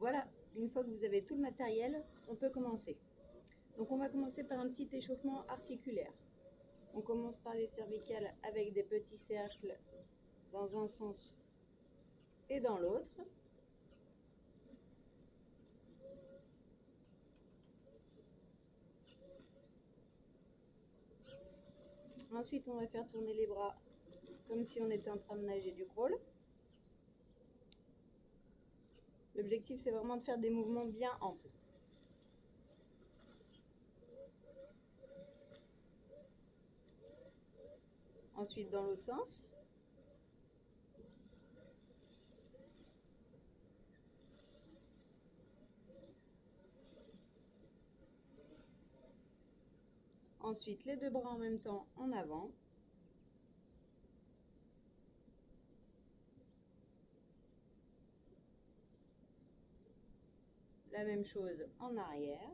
Voilà, une fois que vous avez tout le matériel, on peut commencer. Donc on va commencer par un petit échauffement articulaire. On commence par les cervicales avec des petits cercles dans un sens et dans l'autre. Ensuite, on va faire tourner les bras comme si on était en train de nager du crawl. L'objectif, c'est vraiment de faire des mouvements bien amples. Ensuite, dans l'autre sens. Ensuite, les deux bras en même temps en avant. La même chose en arrière.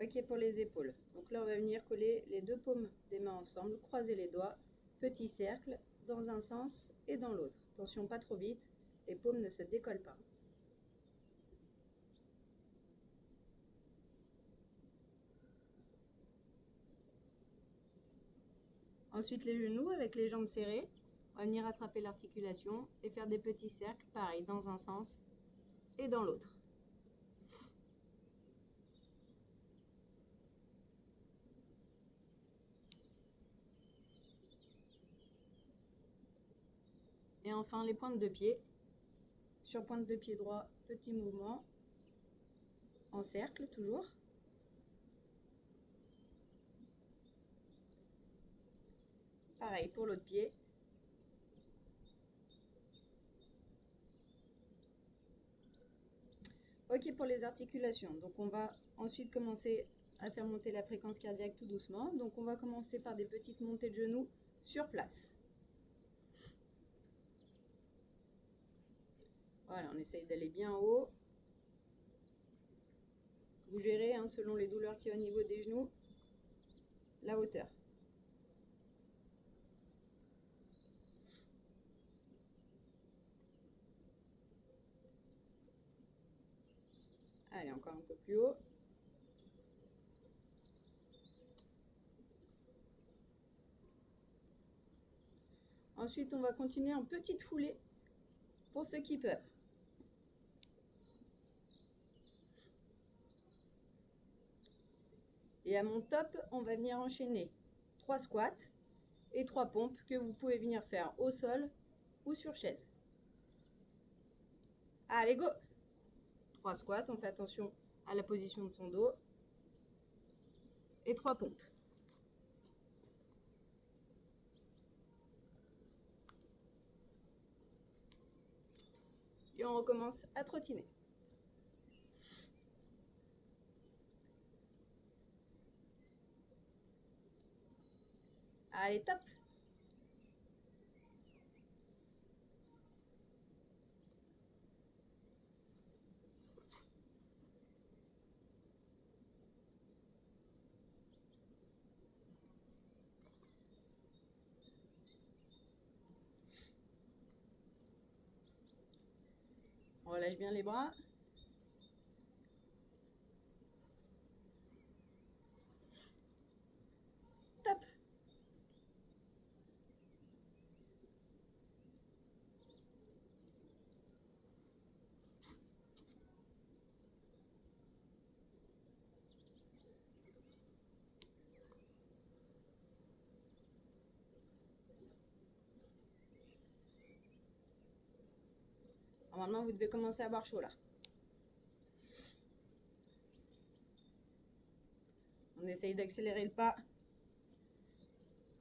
Ok pour les épaules. Donc là, on va venir coller les deux paumes des mains ensemble, croiser les doigts, petit cercle dans un sens et dans l'autre. Attention, pas trop vite, les paumes ne se décollent pas. Ensuite, les genoux avec les jambes serrées. On va venir attraper l'articulation et faire des petits cercles, pareil, dans un sens et dans l'autre. Et enfin, les pointes de pied. Sur pointe de pied droit, petit mouvement en cercle toujours. Pareil pour l'autre pied. Ok pour les articulations. Donc on va ensuite commencer à faire monter la fréquence cardiaque tout doucement. Donc on va commencer par des petites montées de genoux sur place. Voilà, on essaye d'aller bien haut. Vous gérez hein, selon les douleurs qu'il y a au niveau des genoux, la hauteur. Allez, encore un peu plus haut. Ensuite, on va continuer en petite foulée pour ceux qui peuvent. Et à mon top, on va venir enchaîner 3 squats et 3 pompes que vous pouvez venir faire au sol ou sur chaise. Allez, go! 3 squats, on fait attention à la position de son dos. Et 3 pompes. Et on recommence à trottiner. Allez, top! On relâche bien les bras. Top! Normalement, vous devez commencer à avoir chaud là. On essaye d'accélérer le pas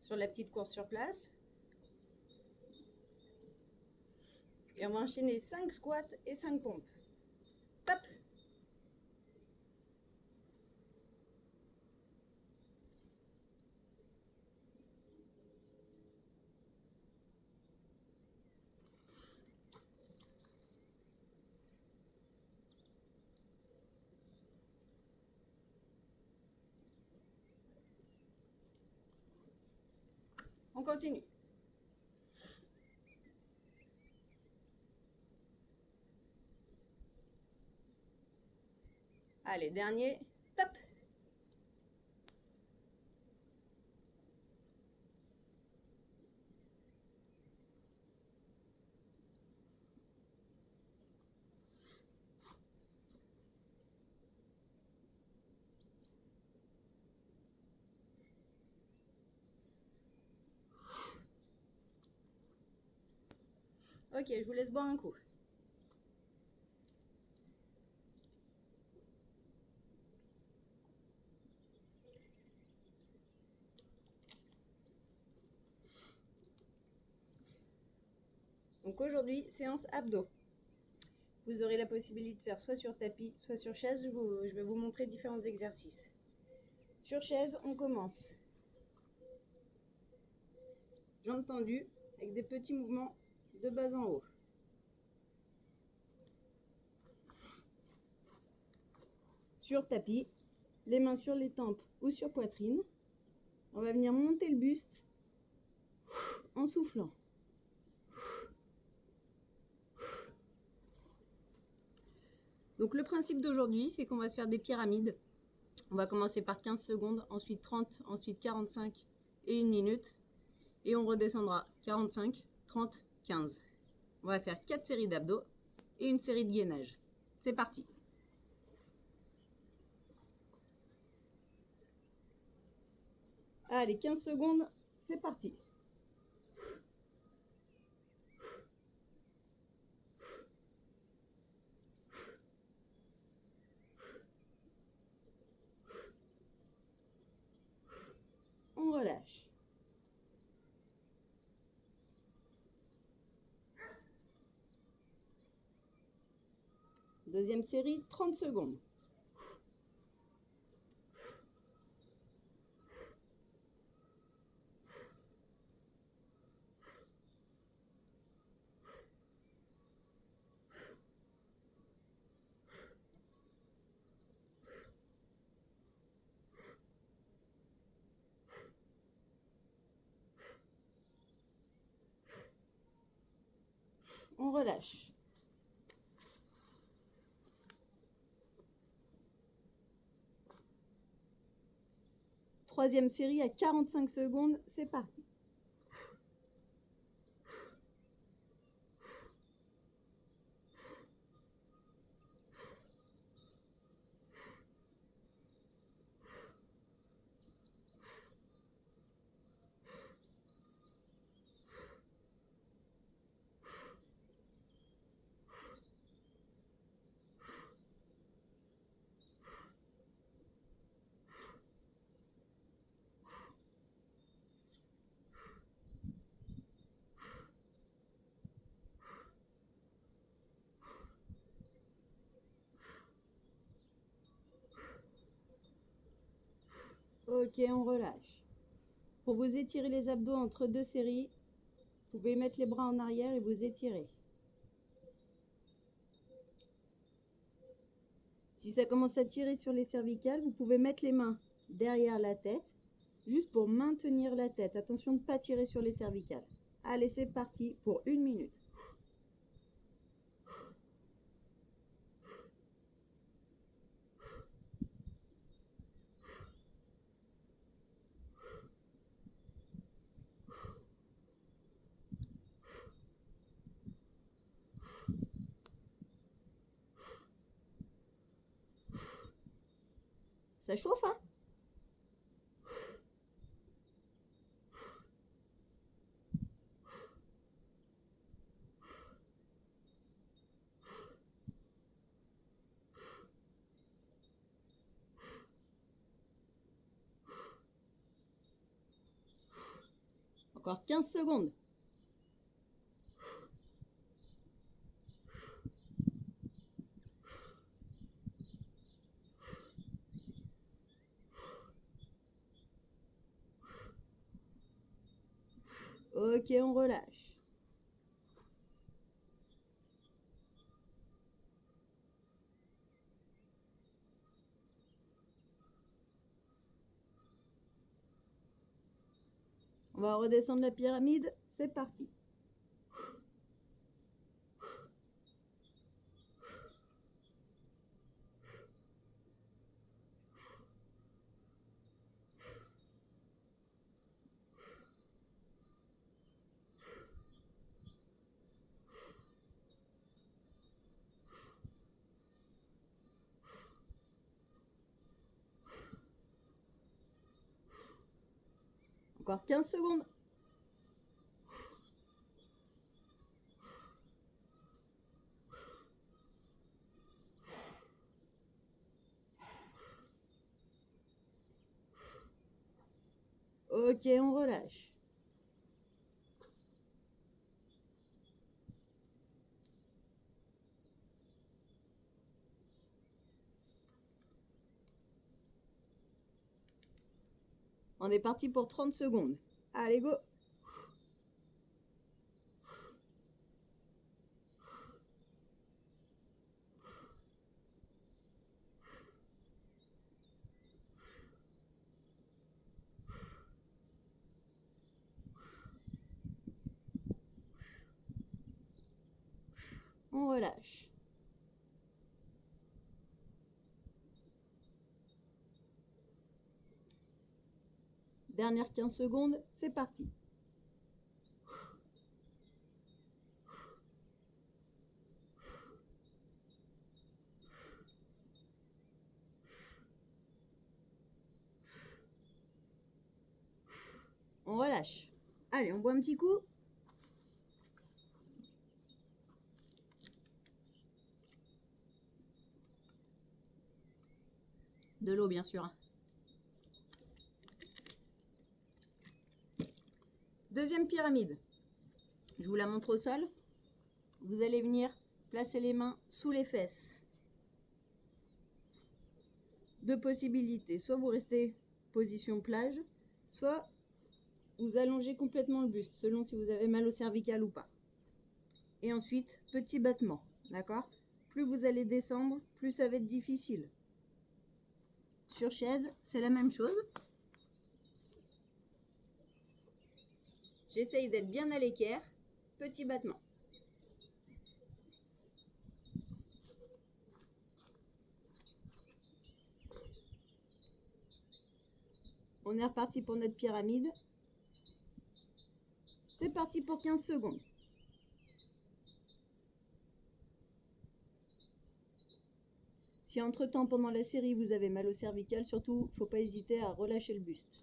sur la petite course sur place. Et on va enchaîner 5 squats et 5 pompes. Top! On continue. Allez, dernier, top. Ok, je vous laisse boire un coup. Donc aujourd'hui, séance abdos. Vous aurez la possibilité de faire soit sur tapis, soit sur chaise. Je vais vous montrer différents exercices. Sur chaise, on commence. Jambes tendues, avec des petits mouvements de bas en haut. Sur tapis, les mains sur les tempes ou sur poitrine. On va venir monter le buste en soufflant. Donc le principe d'aujourd'hui, c'est qu'on va se faire des pyramides. On va commencer par 15 secondes, ensuite 30, ensuite 45 et 1 minute. Et on redescendra 45, 30, 15. On va faire 4 séries d'abdos et une série de gainage. C'est parti. Allez, 15 secondes, c'est parti. On relâche. Deuxième série, 30 secondes. On relâche. Troisième série à 45 secondes, c'est parti. Ok, on relâche. Pour vous étirer les abdos entre deux séries, vous pouvez mettre les bras en arrière et vous étirer. Si ça commence à tirer sur les cervicales, vous pouvez mettre les mains derrière la tête, juste pour maintenir la tête. Attention de ne pas tirer sur les cervicales. Allez, c'est parti pour 1 minute. Ça chauffe, hein? Encore 15 secondes. Ok, on relâche. On va redescendre la pyramide, c'est parti. Encore 15 secondes. Ok, on relâche. On est parti pour 30 secondes. Allez, go! On relâche. Dernière 15 secondes, c'est parti. On relâche. Allez, on boit un petit coup. De l'eau, bien sûr. Deuxième pyramide. Je vous la montre au sol. Vous allez venir placer les mains sous les fesses. Deux possibilités. Soit vous restez position plage, soit vous allongez complètement le buste, selon si vous avez mal au cervical ou pas. Et ensuite, petit battement. D'accord? Plus vous allez descendre, plus ça va être difficile. Sur chaise, c'est la même chose. J'essaye d'être bien à l'équerre. Petit battement. On est reparti pour notre pyramide. C'est parti pour 15 secondes. Si entre-temps, pendant la série, vous avez mal au cervical, surtout, faut pas hésiter à relâcher le buste.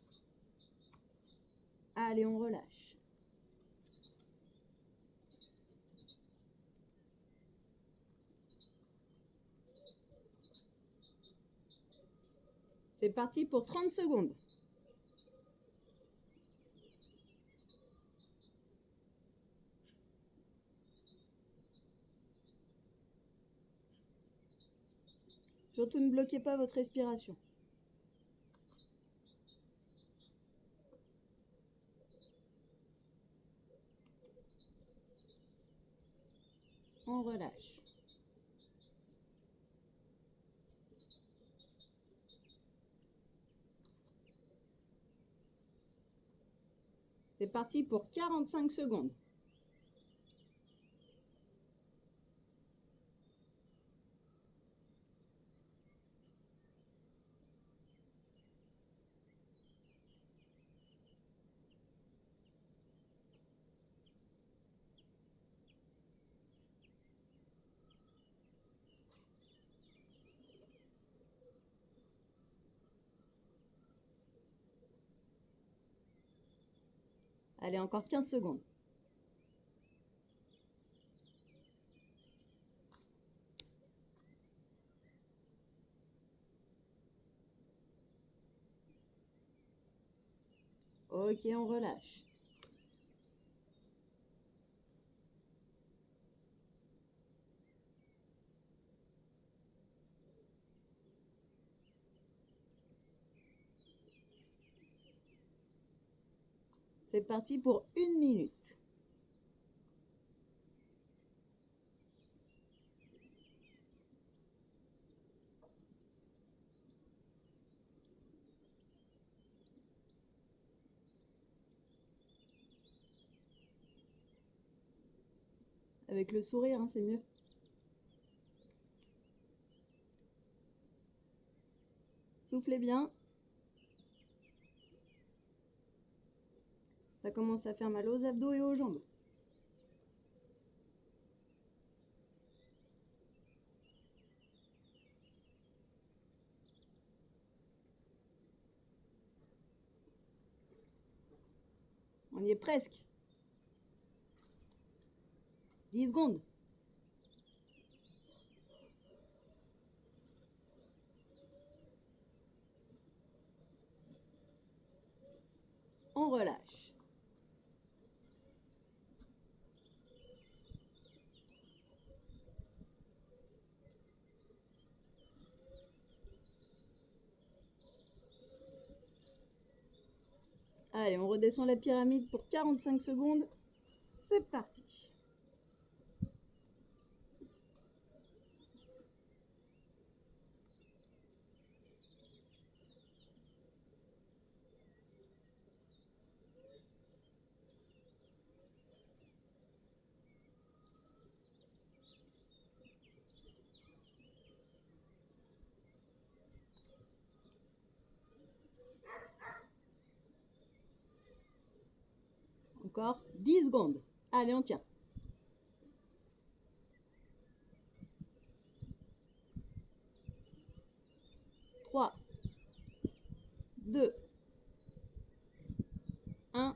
Allez, on relâche. C'est parti pour 30 secondes. Surtout, ne bloquez pas votre respiration. On relâche. C'est parti pour 45 secondes. Allez, encore 15 secondes. Ok, on relâche. C'est parti pour 1 minute. avec le sourire, hein, c'est mieux. Soufflez bien. Ça commence à faire mal aux abdos et aux jambes. On y est presque. 10 secondes. On relâche. Allez, on redescend la pyramide pour 45 secondes. C'est parti. Encore 10 secondes. Allez, on tient. 3, 2, 1.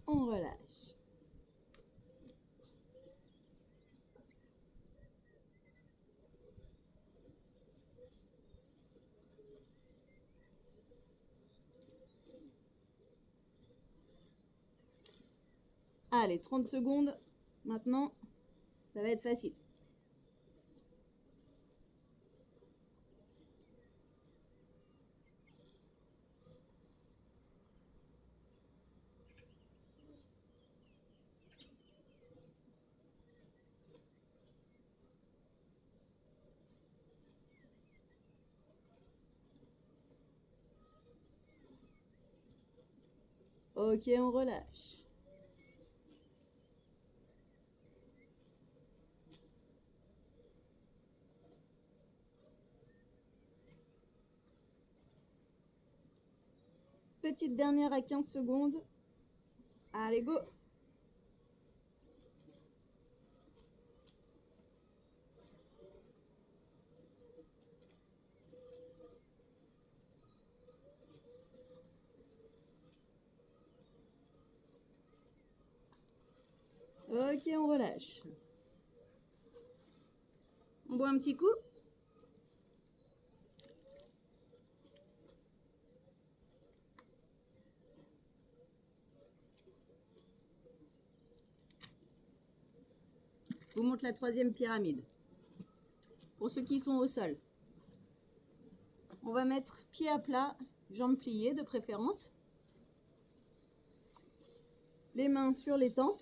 On relâche. Allez, 30 secondes. Maintenant, ça va être facile. Ok, on relâche. Petite dernière à 15 secondes. Allez, go! Ok, on relâche. On boit un petit coup. Je vous montre la troisième pyramide. Pour ceux qui sont au sol, on va mettre pied à plat, jambes pliées de préférence. Les mains sur les tempes.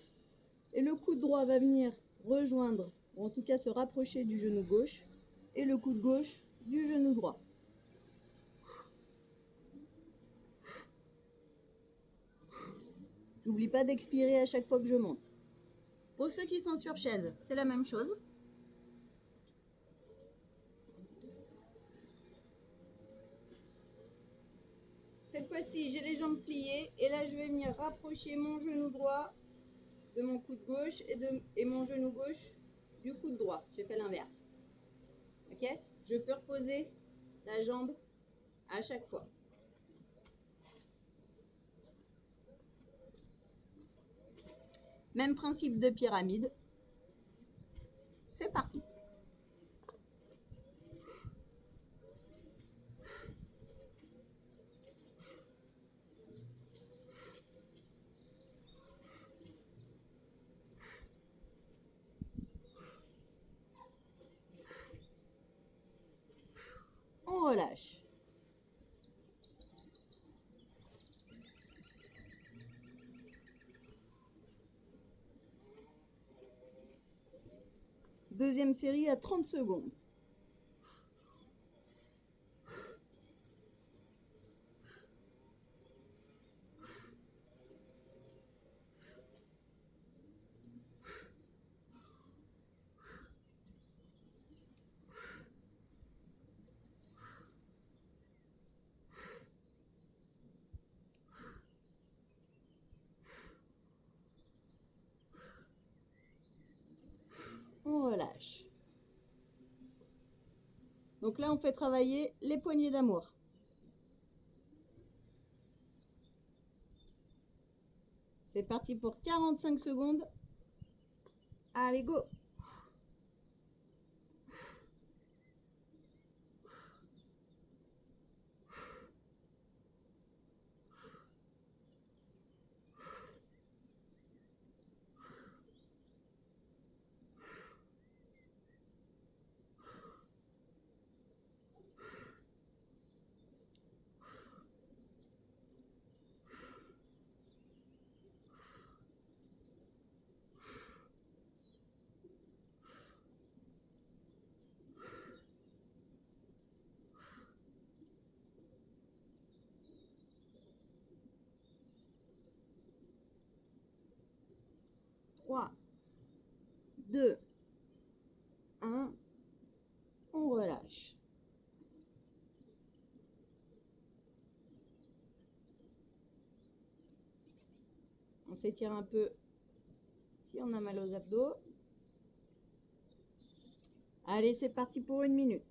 Et le coude droit va venir rejoindre, ou en tout cas se rapprocher du genou gauche. Et le coude gauche du genou droit. N'oublie pas d'expirer à chaque fois que je monte. Pour ceux qui sont sur chaise, c'est la même chose. Cette fois-ci, j'ai les jambes pliées et là, je vais venir rapprocher mon genou droit de mon coude gauche et mon genou gauche du coude droit. J'ai fait l'inverse. Ok? Je peux reposer la jambe à chaque fois. Même principe de pyramide. C'est parti. On relâche. Deuxième série à 30 secondes. Donc là, on fait travailler les poignées d'amour. C'est parti pour 45 secondes. Allez, go! Trois, 2, 1, on relâche. On s'étire un peu si on a mal aux abdos. Allez, c'est parti pour 1 minute.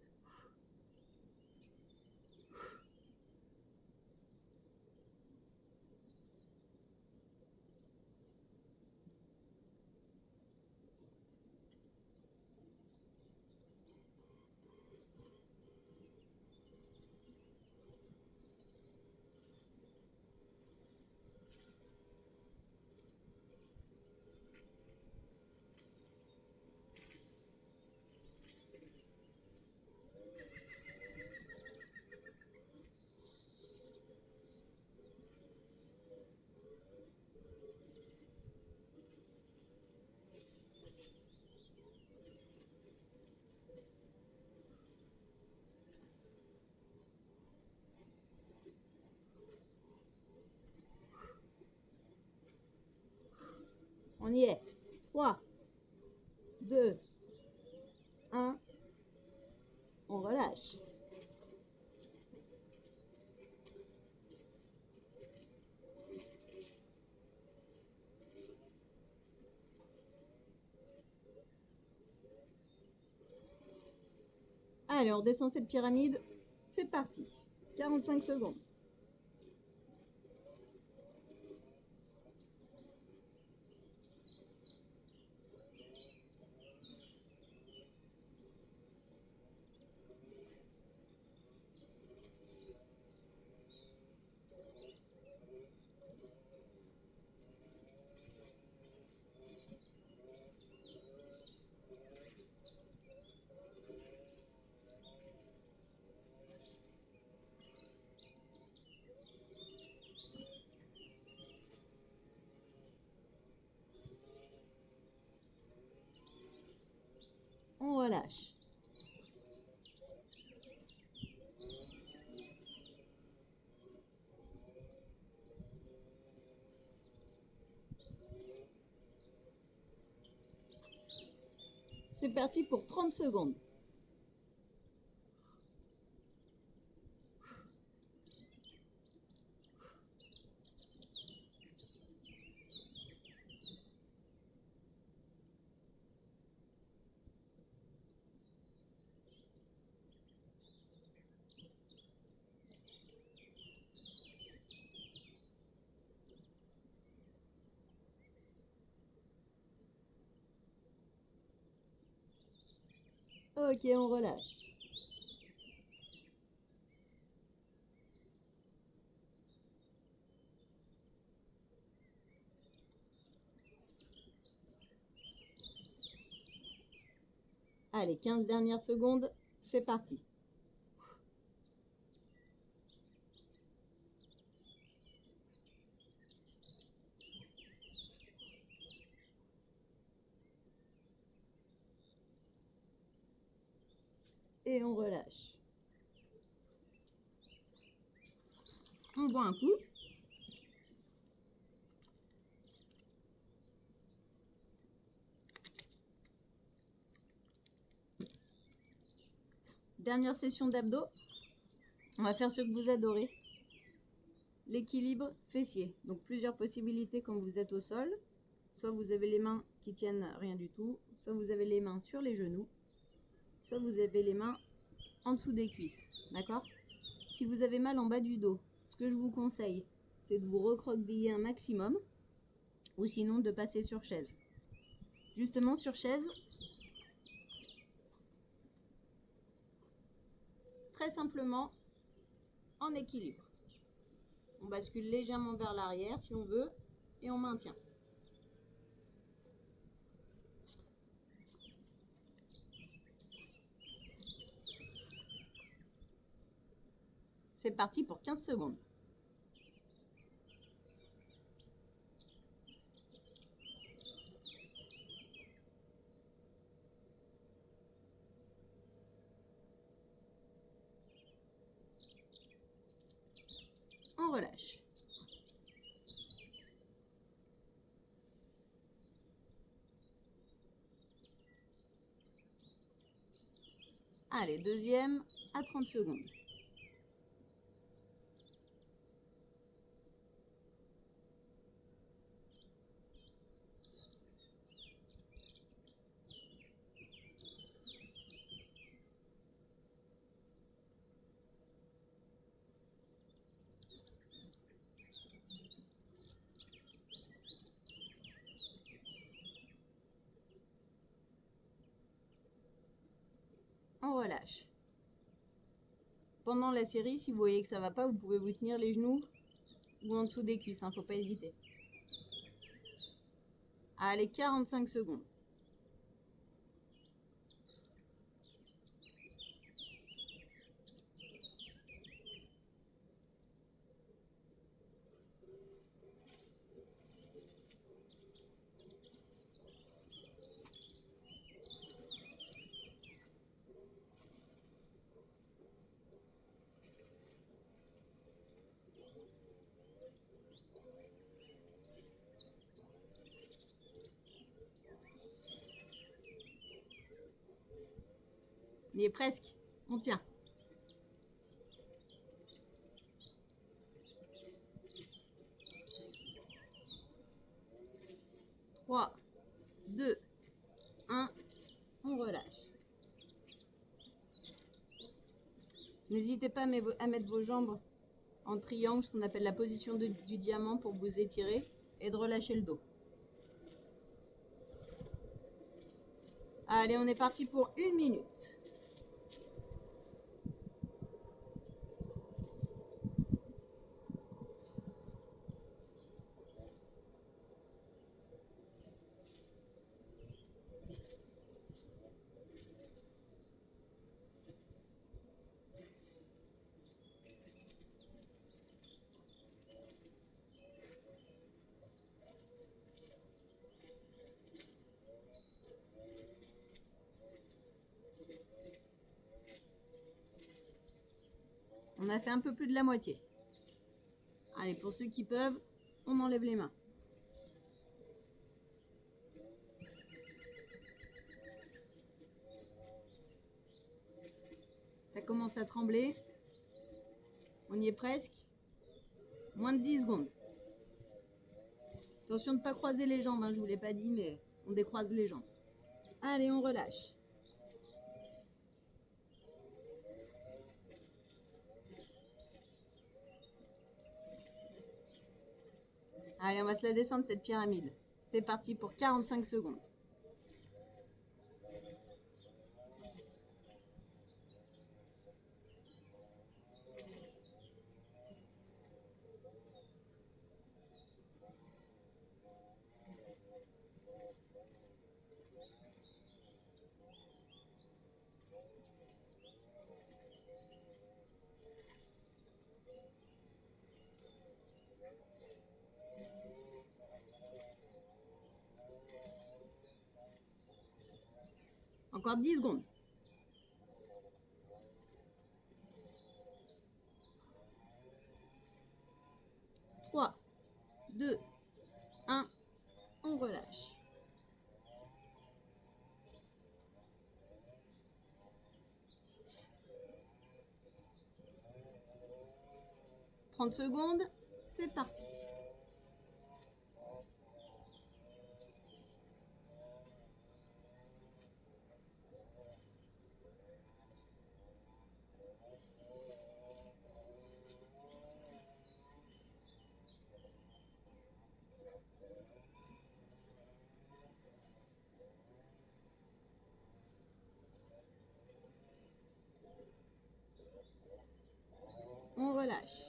On y est. 3, 2, 1, on relâche. Allez, on descend cette pyramide. C'est parti. 45 secondes. On relâche. C'est parti pour 30 secondes. Ok, on relâche. Allez, 15 dernières secondes, c'est parti. Et on relâche. On boit un coup. Dernière session d'abdos. On va faire ce que vous adorez. L'équilibre fessier. Donc plusieurs possibilités quand vous êtes au sol. Soit vous avez les mains qui tiennent rien du tout. Soit vous avez les mains sur les genoux. Soit vous avez les mains en dessous des cuisses, d'accord? Si vous avez mal en bas du dos, ce que je vous conseille, c'est de vous recroqueviller un maximum, ou sinon de passer sur chaise. Justement sur chaise, très simplement, en équilibre. On bascule légèrement vers l'arrière si on veut, et on maintient. C'est parti pour 15 secondes. On relâche. Allez, deuxième à 30 secondes. On relâche. Pendant la série, si vous voyez que ça va pas, vous pouvez vous tenir les genoux ou en dessous des cuisses, faut pas hésiter. Allez, 45 secondes. Il est presque. On tient. Trois, 2, 1. On relâche. N'hésitez pas à mettre vos jambes en triangle, ce qu'on appelle la position du diamant, pour vous étirer et de relâcher le dos. Allez, on est parti pour 1 minute. On a fait un peu plus de la moitié. Allez, pour ceux qui peuvent, on enlève les mains. Ça commence à trembler. On y est presque. Moins de 10 secondes. Attention de ne pas croiser les jambes, je ne vous l'ai pas dit, mais on décroise les jambes. Allez, on relâche. Allez, on va se la descendre cette pyramide. C'est parti pour 45 secondes. Encore 10 secondes. Trois, 2, 1. On relâche. « 30 secondes, c'est parti. relâche.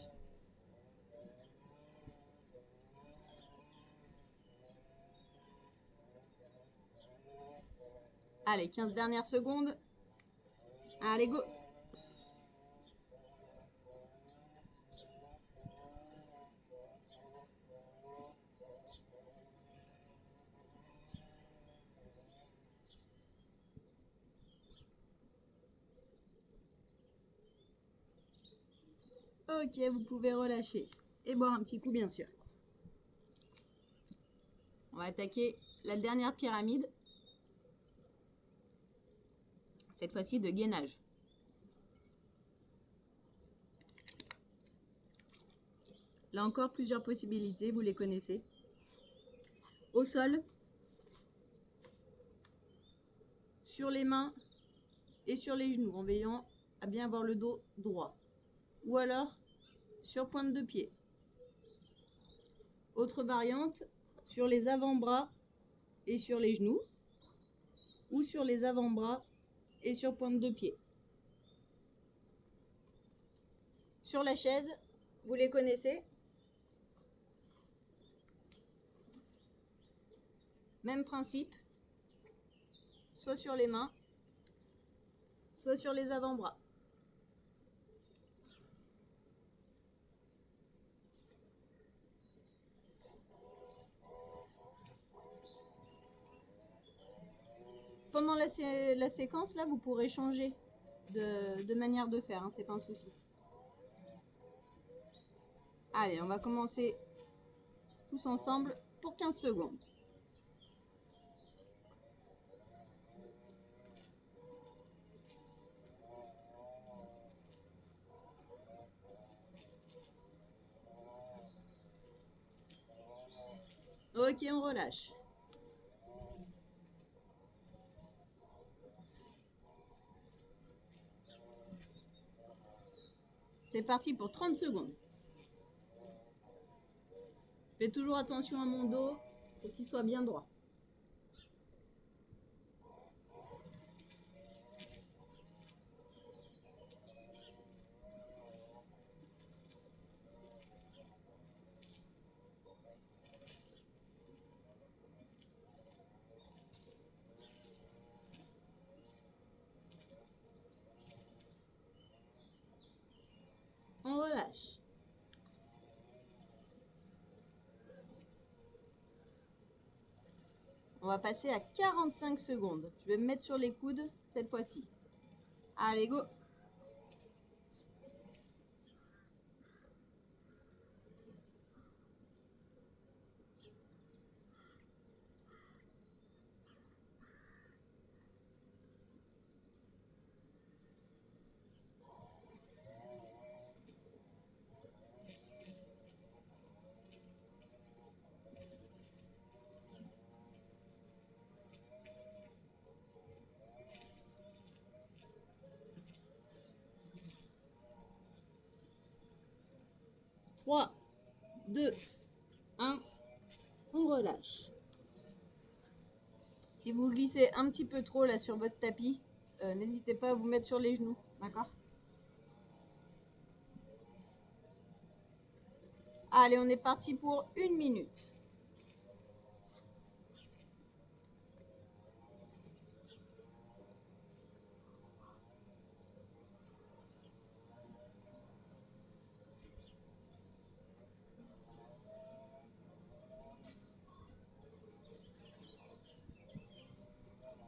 Allez, 15 dernières secondes. Allez, go! Ok, vous pouvez relâcher et boire un petit coup, bien sûr. On va attaquer la dernière pyramide. Cette fois-ci de gainage. Là encore, plusieurs possibilités, vous les connaissez. Au sol, sur les mains et sur les genoux, en veillant à bien avoir le dos droit. Ou alors, sur pointe de pied. Autre variante, sur les avant-bras et sur les genoux. Ou sur les avant-bras et sur pointe de pied. Sur la chaise, vous les connaissez. Même principe, soit sur les mains, soit sur les avant-bras. Pendant la séquence, là, vous pourrez changer de manière de faire, hein, c'est pas un souci. Allez, on va commencer tous ensemble pour 15 secondes. Ok, on relâche. C'est parti pour 30 secondes. Je fais toujours attention à mon dos pour qu'il soit bien droit. On relâche. On va passer à 45 secondes. Je vais me mettre sur les coudes cette fois-ci. Allez, go! Trois, 2, 1, on relâche. Si vous glissez un petit peu trop là sur votre tapis, n'hésitez pas à vous mettre sur les genoux, d'accord? Allez, on est parti pour 1 minute.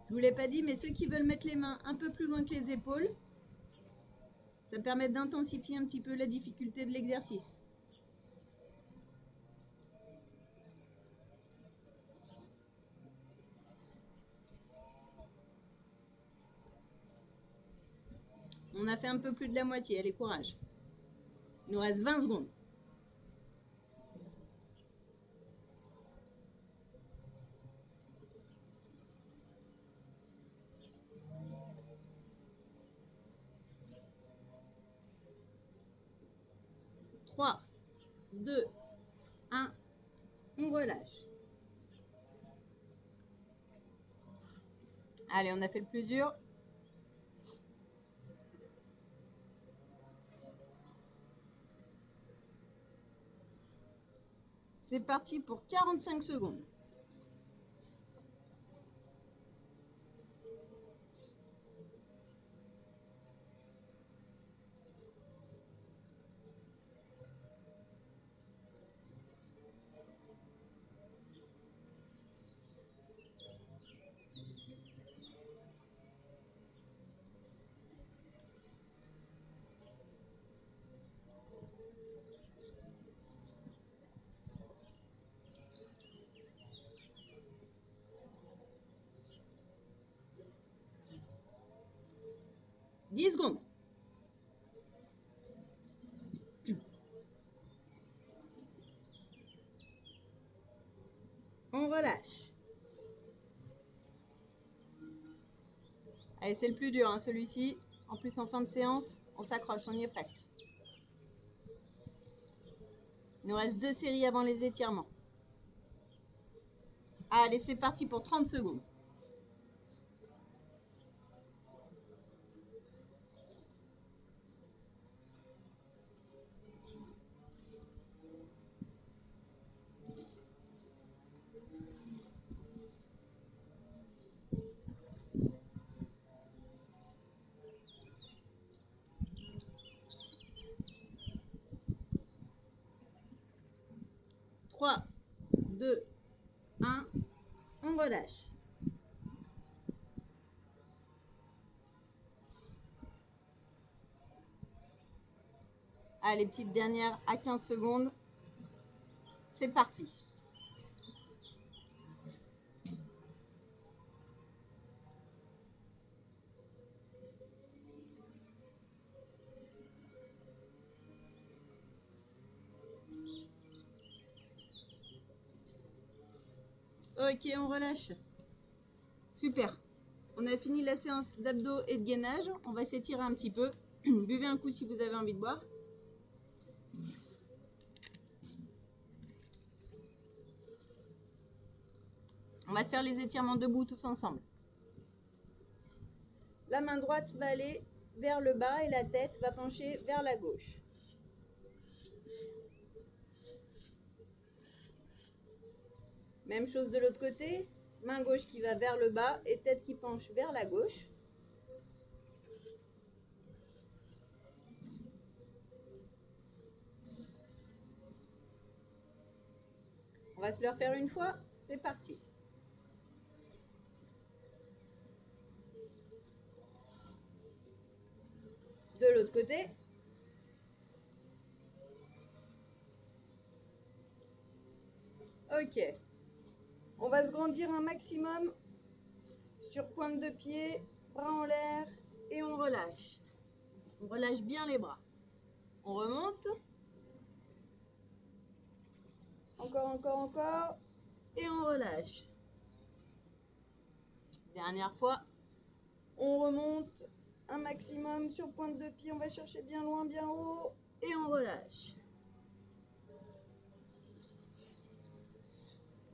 Je vous l'ai pas dit, mais ceux qui veulent mettre les mains un peu plus loin que les épaules, ça permet d'intensifier un petit peu la difficulté de l'exercice. On a fait un peu plus de la moitié, allez, courage. Il nous reste 20 secondes. Trois, 2, 1, on relâche. Allez, on a fait le plus dur. C'est parti pour 45 secondes. « 10 secondes. On relâche. Allez, c'est le plus dur, hein, celui-ci. En plus, en fin de séance, on s'accroche, on y est presque. Il nous reste 2 séries avant les étirements. Allez, c'est parti pour 30 secondes. « 3, 2, 1, on relâche. » Allez, petite dernière à 15 secondes. C'est parti. Ok, on relâche. Super. On a fini la séance d'abdos et de gainage. On va s'étirer un petit peu. Buvez un coup si vous avez envie de boire. On va se faire les étirements debout tous ensemble. La main droite va aller vers le bas et la tête va pencher vers la gauche. Même chose de l'autre côté. Main gauche qui va vers le bas et tête qui penche vers la gauche. On va se le refaire une fois. C'est parti. De l'autre côté. Ok. On va se grandir un maximum sur pointe de pied, bras en l'air et on relâche. On relâche bien les bras. On remonte. Encore, encore, encore. Et on relâche. Dernière fois. On remonte un maximum sur pointe de pied. On va chercher bien loin, bien haut. Et on relâche.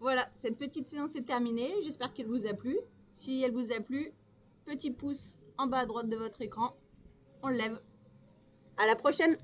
Voilà, cette petite séance est terminée. J'espère qu'elle vous a plu. Si elle vous a plu, petit pouce en bas à droite de votre écran. On le lève. À la prochaine!